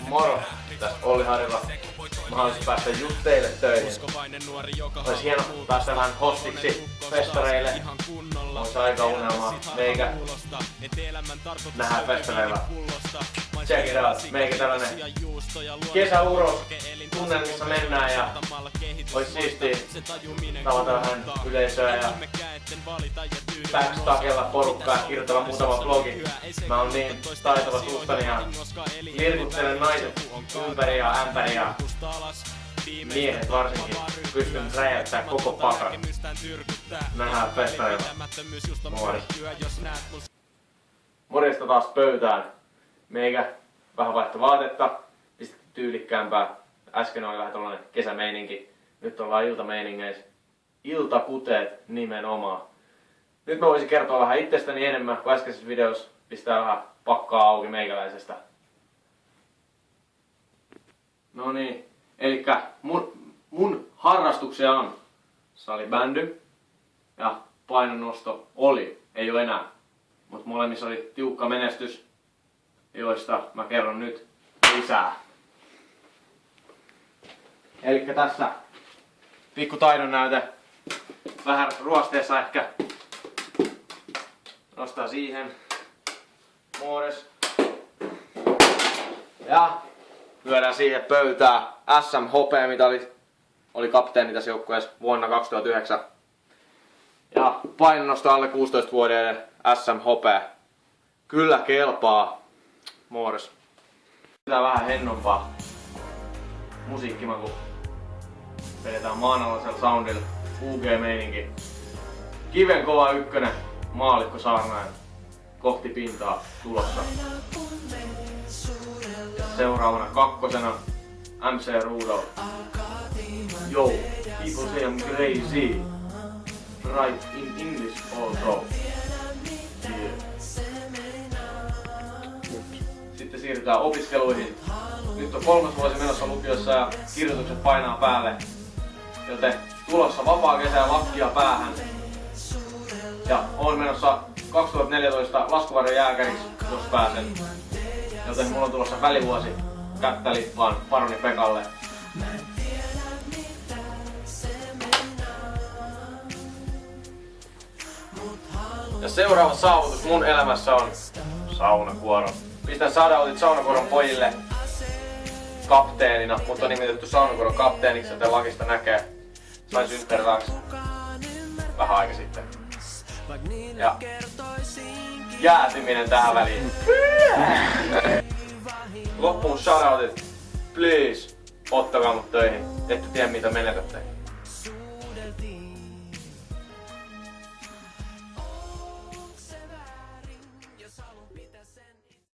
Moro! Tässä Olli Harjula. Mä haluaisin päästä just teille töihin. Ois hieno päästä vähän hostiksi festareille. Ois aika unelmaa. Meikä nähdään festareilla. Check it out. Meikä tällainen kesäuros tunnelmissa mennään ja ois siistiä tavata vähän yleisöä ja backstakella porukkaa ja kirjoitella muutama vlogi. Mä oon niin taitava suustani ja lirkuttelen naiset ympäri ja ämpäri ja miehet varsinkin pystyn räjäyttää koko pakan. Nähdään festareilla. Morjes. Morjesta taas pöytään. Meikä vähän vaihto vaatetta, pistetty tyylikkäämpää. Äsken oli vähän tollanen kesämeininki. Nyt ollaan iltameiningeissä. Iltakuteet nimenomaan. Nyt mä voisin kertoa vähän itsestäni enemmän kuin äskeisessä videossa. Pistää vähän pakkaa auki meikäläisestä. No niin, elikkä mun harrastuksia on salibändy ja painonnosto oli, ei oo enää. Mut molemmissa oli tiukka menestys, joista mä kerron nyt lisää. Elikkä tässä pikku taidon näyte. Vähän ruosteessa ehkä. Nostaa siihen. Morjes. Ja lyödään siihen pöytää SM Hopea, mitä oli kapteeni tässä joukkueessa vuonna 2009. Ja painonnosto alle 16-vuotiaiden SM Hopea. Kyllä kelpaa. Morjes. Pitää vähän hennompaa musiikkimaku. Vedetään maanalaisella soundilla. UG-meininki. Kiven kova ykkönen. Maalikko Saarnainen. Kohti pintaa tulossa. Ja seuraavana kakkosena MC Rudolf. Yo, people say I'm crazy. Right in English also. Yeah. Sitten siirrytään opiskeluihin. Nyt on 3. vuosi menossa lukiossa ja kirjoitukset painaa päälle. Joten tulossa vapaa kesä ja lakkia päähän. Ja on menossa 2014 laskuvarjojääkäriksi, jos pääsen. Joten mulla on tulossa välivuosi kättä lippaan paroni Pekalle. Ja seuraava saavutus mun elämässä on saunakuoro. Pistän shoutoutit saunakuoron pojille kapteenina. Mut on nimitetty saunakuoron kapteeniksi, joten lakista näkee. Sain synttärilääksi vähän aika sitten. Ja jäätyminen tähän väliin. Loppuun shoutoutit. Please, ottakaa mut töihin. Ette tiedä mitä menetätte.